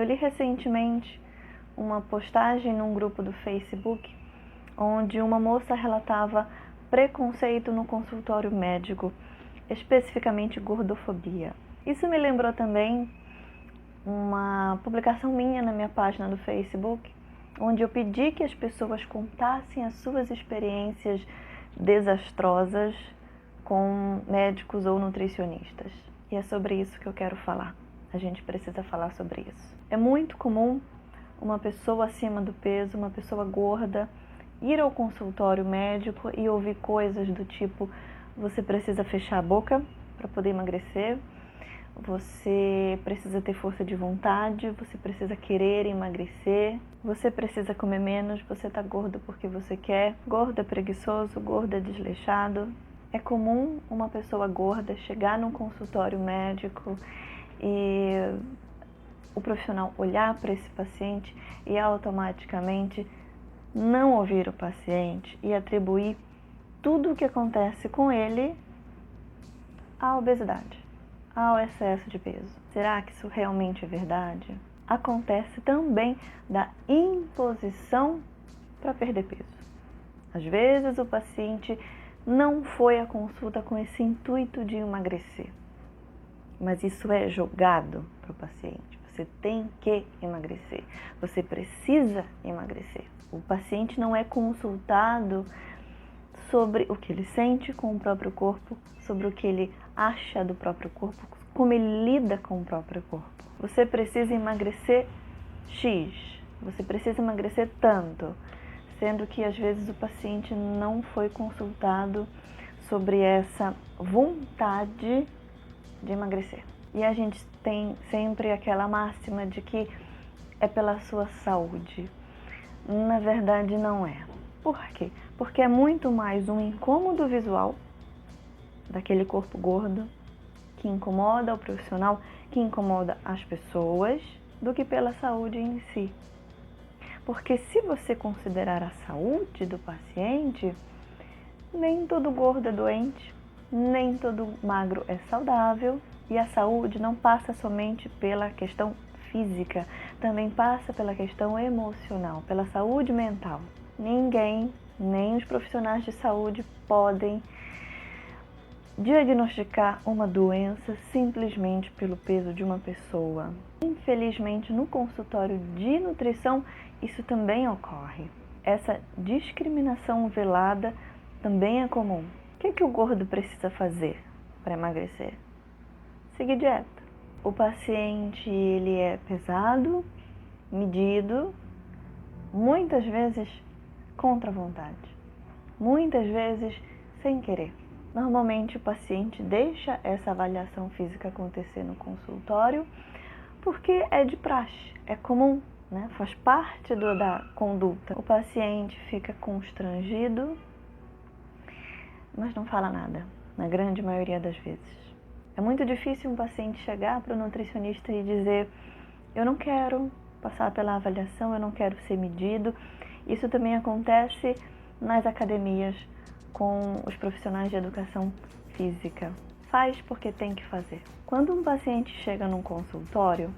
Eu li recentemente uma postagem num grupo do Facebook onde uma moça relatava preconceito no consultório médico, especificamente gordofobia. Isso me lembrou também uma publicação minha na minha página do Facebook, onde eu pedi que as pessoas contassem as suas experiências desastrosas com médicos ou nutricionistas. E é sobre isso que eu quero falar. A gente precisa falar sobre isso. É muito comum uma pessoa acima do peso, uma pessoa gorda, ir ao consultório médico e ouvir coisas do tipo: você precisa fechar a boca para poder emagrecer, você precisa ter força de vontade, você precisa querer emagrecer, você precisa comer menos, você tá gordo porque você quer, gordo é preguiçoso, gordo é desleixado. É comum uma pessoa gorda chegar num consultório médico e o profissional olhar para esse paciente e automaticamente não ouvir o paciente e atribuir tudo o que acontece com ele à obesidade, ao excesso de peso. Será que isso realmente é verdade? Acontece também da imposição para perder peso. Às vezes o paciente não foi à consulta com esse intuito de emagrecer, mas isso é jogado para o paciente. Você tem que emagrecer, você precisa emagrecer. O paciente não é consultado sobre o que ele sente com o próprio corpo, sobre o que ele acha do próprio corpo, como ele lida com o próprio corpo. Você precisa emagrecer X, você precisa emagrecer tanto, sendo que às vezes o paciente não foi consultado sobre essa vontade de emagrecer. E a gente tem sempre aquela máxima de que é pela sua saúde. Na verdade não é. Por quê? Porque é muito mais um incômodo visual daquele corpo gordo que incomoda o profissional, que incomoda as pessoas, do que pela saúde em si. Porque se você considerar a saúde do paciente, nem todo gordo é doente, nem todo magro é saudável, e a saúde não passa somente pela questão física, também passa pela questão emocional, pela saúde mental. Ninguém, nem os profissionais de saúde, podem diagnosticar uma doença simplesmente pelo peso de uma pessoa. Infelizmente, no consultório de nutrição, isso também ocorre. Essa discriminação velada também é comum. O que o gordo precisa fazer para emagrecer? Seguir dieta. O paciente, ele é pesado, medido, muitas vezes contra a vontade, muitas vezes sem querer. Normalmente o paciente deixa essa avaliação física acontecer no consultório porque é de praxe, é comum, né? Faz parte da conduta. O paciente fica constrangido, mas não fala nada, na grande maioria das vezes. É muito difícil um paciente chegar para o nutricionista e dizer: eu não quero passar pela avaliação, eu não quero ser medido. Isso também acontece nas academias com os profissionais de educação física. Faz porque tem que fazer. Quando um paciente chega num consultório,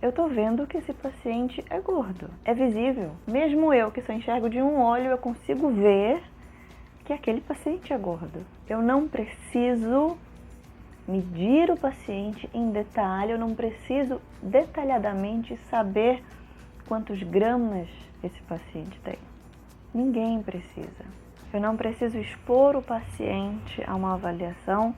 eu tô vendo que esse paciente é gordo, é visível. Mesmo eu, que só enxergo de um olho, eu consigo ver que aquele paciente é gordo. Eu não preciso medir o paciente em detalhe, eu não preciso detalhadamente saber quantos gramas esse paciente tem. Ninguém precisa. Eu não preciso expor o paciente a uma avaliação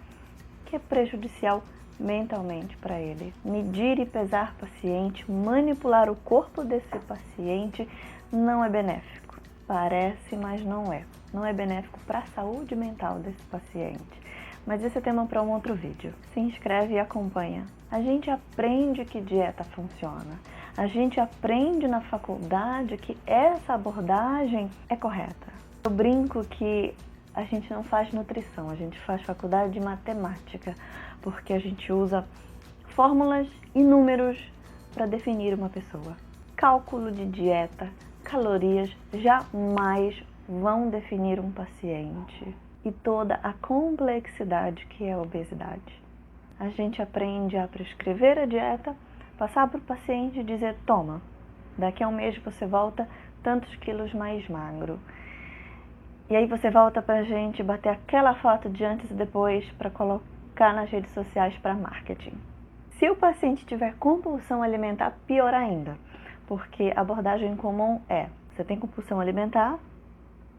que é prejudicial mentalmente para ele. Medir e pesar o paciente, manipular o corpo desse paciente não é benéfico. Parece, mas não é. Não é benéfico para a saúde mental desse paciente. Mas esse é tema para um outro vídeo. Se inscreve e acompanha. A gente aprende que dieta funciona. A gente aprende na faculdade que essa abordagem é correta. Eu brinco que a gente não faz nutrição, a gente faz faculdade de matemática, porque a gente usa fórmulas e números para definir uma pessoa. Cálculo de dieta, calorias jamais vão definir um paciente. E toda a complexidade que é a obesidade. A gente aprende a prescrever a dieta, Passar para o paciente e dizer, toma, daqui a um mês você volta tantos quilos mais magro. E aí você volta pra gente bater aquela foto de antes e depois para colocar nas redes sociais para marketing. Se o paciente tiver compulsão alimentar, pior ainda, porque a abordagem comum é, você tem compulsão alimentar,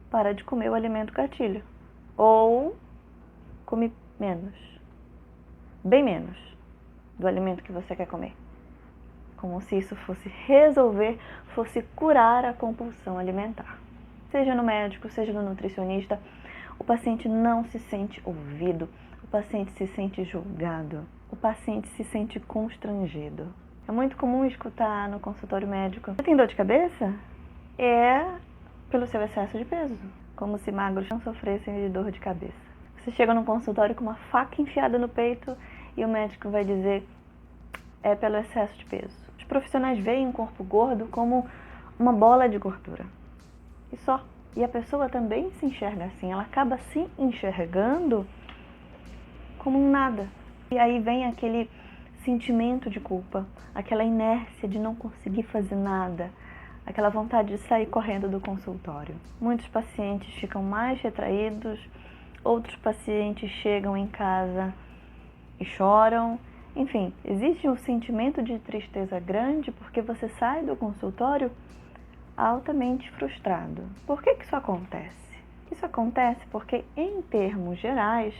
para de comer o alimento gatilho. Ou come menos, bem menos, do alimento que você quer comer. Como se isso fosse resolver, fosse curar a compulsão alimentar. Seja no médico, seja no nutricionista, o paciente não se sente ouvido, o paciente se sente julgado, o paciente se sente constrangido. É muito comum escutar no consultório médico, você tem dor de cabeça? É pelo seu excesso de peso, como se magros não sofressem de dor de cabeça. Você chega no consultório com uma faca enfiada no peito e o médico vai dizer, é pelo excesso de peso. Os profissionais veem um corpo gordo como uma bola de gordura. E só. E a pessoa também se enxerga assim, ela acaba se enxergando como um nada. E aí vem aquele sentimento de culpa, aquela inércia de não conseguir fazer nada, aquela vontade de sair correndo do consultório. Muitos pacientes ficam mais retraídos, outros pacientes chegam em casa e choram. Enfim, existe um sentimento de tristeza grande porque você sai do consultório altamente frustrado. Por que isso acontece? Isso acontece porque, em termos gerais,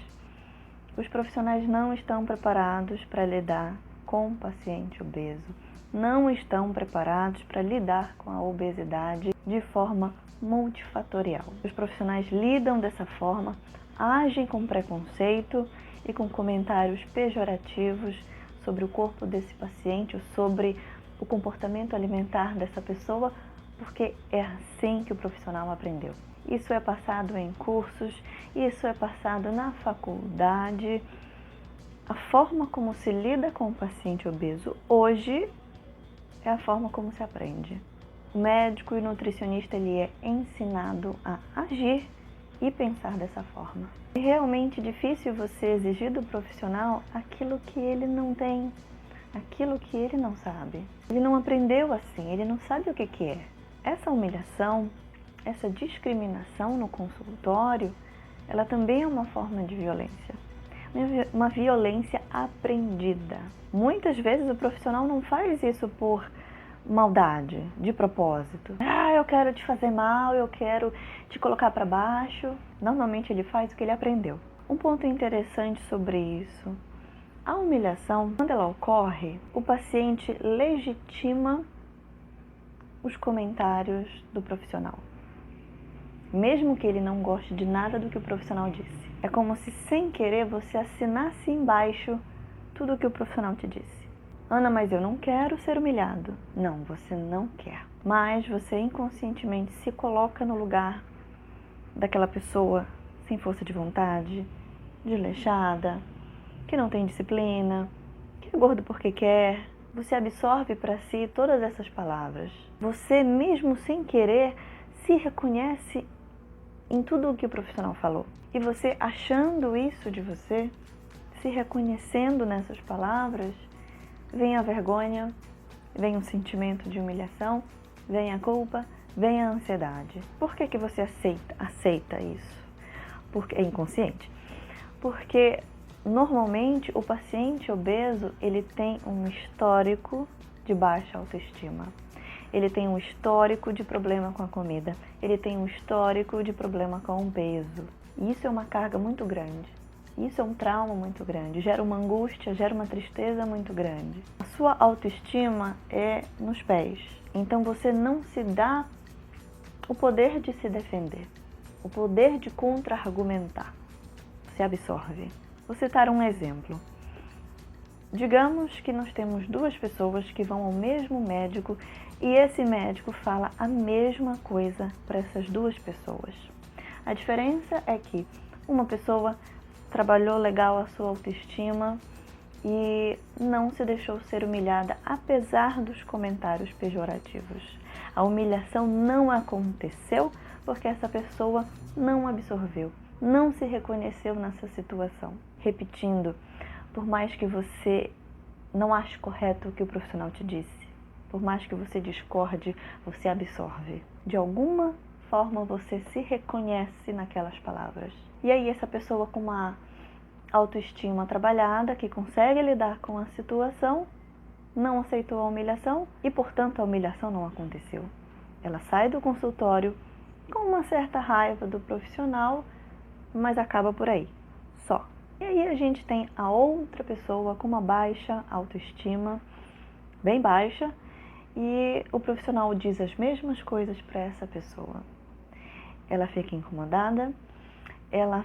os profissionais não estão preparados para lidar com o paciente obeso, não estão preparados para lidar com a obesidade de forma multifatorial. Os profissionais lidam dessa forma, agem com preconceito e com comentários pejorativos sobre o corpo desse paciente ou sobre o comportamento alimentar dessa pessoa, porque é assim que o profissional aprendeu. Isso é passado em cursos, isso é passado na faculdade. A forma como se lida com o paciente obeso hoje é a forma como se aprende. O médico e nutricionista ele é ensinado a agir e pensar dessa forma. É realmente difícil você exigir do profissional aquilo que ele não tem, aquilo que ele não sabe. Ele não aprendeu assim, ele não sabe o que é. Essa humilhação, essa discriminação no consultório, ela também é uma forma de violência. Uma violência aprendida. Muitas vezes o profissional não faz isso por maldade, de propósito. Eu quero te fazer mal, eu quero te colocar para baixo. Normalmente ele faz o que ele aprendeu. Um ponto interessante sobre isso. A humilhação, quando ela ocorre, o paciente legitima os comentários do profissional, mesmo que ele não goste de nada do que o profissional disse. É como se, sem querer, você assinasse embaixo tudo o que o profissional te disse. Ana, mas eu não quero ser humilhado. Não, você não quer. Mas você inconscientemente se coloca no lugar daquela pessoa sem força de vontade, desleixada, que não tem disciplina, que é gordo porque quer. Você absorve para si todas essas palavras. Você, mesmo sem querer, se reconhece em tudo o que o profissional falou. E você, achando isso de você, se reconhecendo nessas palavras, vem a vergonha, vem um sentimento de humilhação, vem a culpa, vem a ansiedade. Por que você aceita isso? Porque é inconsciente. Porque normalmente o paciente obeso, ele tem um histórico de baixa autoestima. Ele tem um histórico de problema com a comida. Ele tem um histórico de problema com o peso. E isso é uma carga muito grande. Isso é um trauma muito grande. Gera uma angústia, gera uma tristeza muito grande. A sua autoestima é nos pés. Então você não se dá o poder de se defender, o poder de contra-argumentar. Você absorve. Vou citar um exemplo. Digamos que nós temos duas pessoas que vão ao mesmo médico e esse médico fala a mesma coisa para essas duas pessoas. A diferença é que uma pessoa trabalhou legal a sua autoestima e não se deixou ser humilhada, apesar dos comentários pejorativos. A humilhação não aconteceu porque essa pessoa não absorveu, não se reconheceu nessa situação. Repetindo, por mais que você não ache correto o que o profissional te disse. Por mais que você discorde, você absorve. De alguma forma você se reconhece naquelas palavras. E aí essa pessoa com uma autoestima trabalhada, que consegue lidar com a situação, não aceitou a humilhação e, portanto, a humilhação não aconteceu. Ela sai do consultório com uma certa raiva do profissional, mas acaba por aí, só. E aí a gente tem a outra pessoa com uma baixa autoestima, bem baixa, e o profissional diz as mesmas coisas para essa pessoa. Ela fica incomodada, ela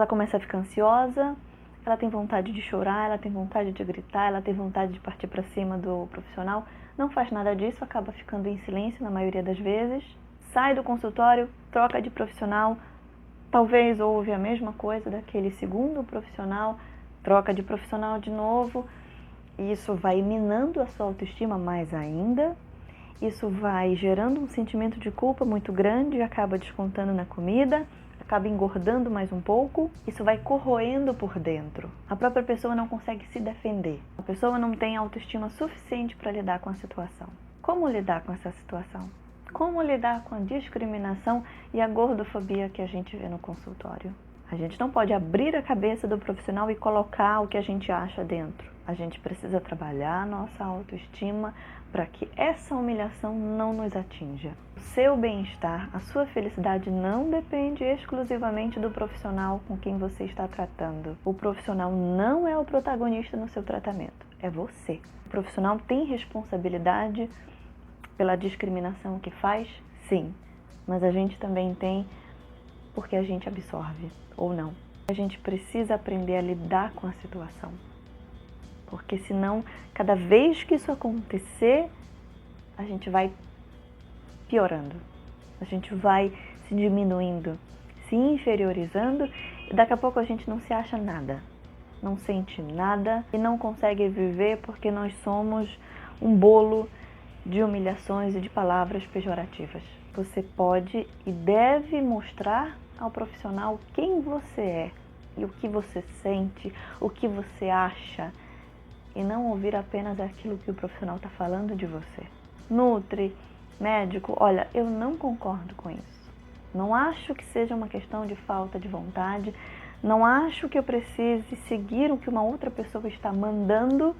começa a ficar ansiosa, ela tem vontade de chorar, ela tem vontade de gritar, ela tem vontade de partir para cima do profissional. Não faz nada disso, acaba ficando em silêncio na maioria das vezes. Sai do consultório, troca de profissional, talvez ouve a mesma coisa daquele segundo profissional, troca de profissional de novo. E isso vai minando a sua autoestima mais ainda. Isso vai gerando um sentimento de culpa muito grande, acaba descontando na comida, acaba engordando mais um pouco, isso vai corroendo por dentro. A própria pessoa não consegue se defender. A pessoa não tem autoestima suficiente para lidar com a situação. Como lidar com essa situação? Como lidar com a discriminação e a gordofobia que a gente vê no consultório? A gente não pode abrir a cabeça do profissional e colocar o que a gente acha dentro. A gente precisa trabalhar a nossa autoestima para que essa humilhação não nos atinja. O seu bem-estar, a sua felicidade não depende exclusivamente do profissional com quem você está tratando. O profissional não é o protagonista no seu tratamento, é você. O profissional tem responsabilidade pela discriminação que faz? Sim, mas a gente também tem porque a gente absorve, ou não. A gente precisa aprender a lidar com a situação. Porque senão, cada vez que isso acontecer, a gente vai piorando. A gente vai se diminuindo, se inferiorizando e daqui a pouco a gente não se acha nada. Não sente nada e não consegue viver porque nós somos um bolo de humilhações e de palavras pejorativas. Você pode e deve mostrar ao profissional quem você é e o que você sente, o que você acha, e não ouvir apenas aquilo que o profissional está falando de você. Nutri, médico, olha, eu não concordo com isso. Não acho que seja uma questão de falta de vontade, não acho que eu precise seguir o que uma outra pessoa está mandando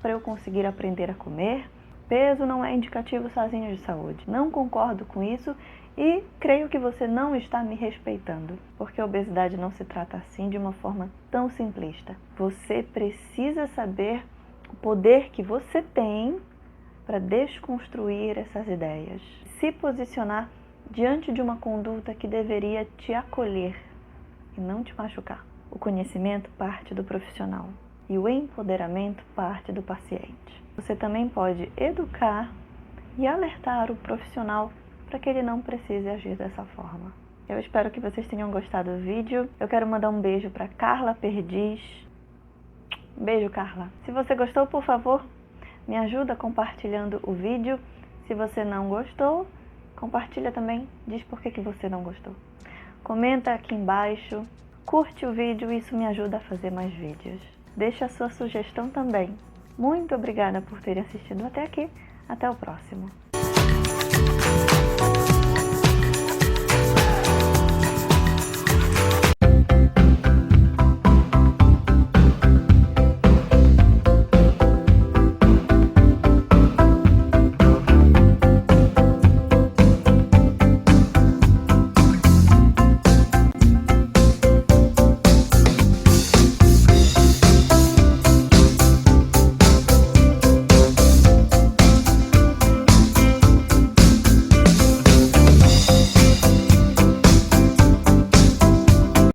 para eu conseguir aprender a comer. Peso não é indicativo sozinho de saúde. Não concordo com isso e creio que você não está me respeitando, porque a obesidade não se trata assim de uma forma tão simplista. Você precisa saber o poder que você tem para desconstruir essas ideias, se posicionar diante de uma conduta que deveria te acolher e não te machucar. O conhecimento parte do profissional e o empoderamento parte do paciente. Você também pode educar e alertar o profissional para que ele não precise agir dessa forma. Eu espero que vocês tenham gostado do vídeo. Eu quero mandar um beijo para Carla Perdiz. Beijo, Carla. Se você gostou, por favor, me ajuda compartilhando o vídeo. Se você não gostou, compartilha também. Diz por que você não gostou. Comenta aqui embaixo. Curte o vídeo, isso me ajuda a fazer mais vídeos. Deixa a sua sugestão também. Muito obrigada por terem assistido até aqui. Até o próximo.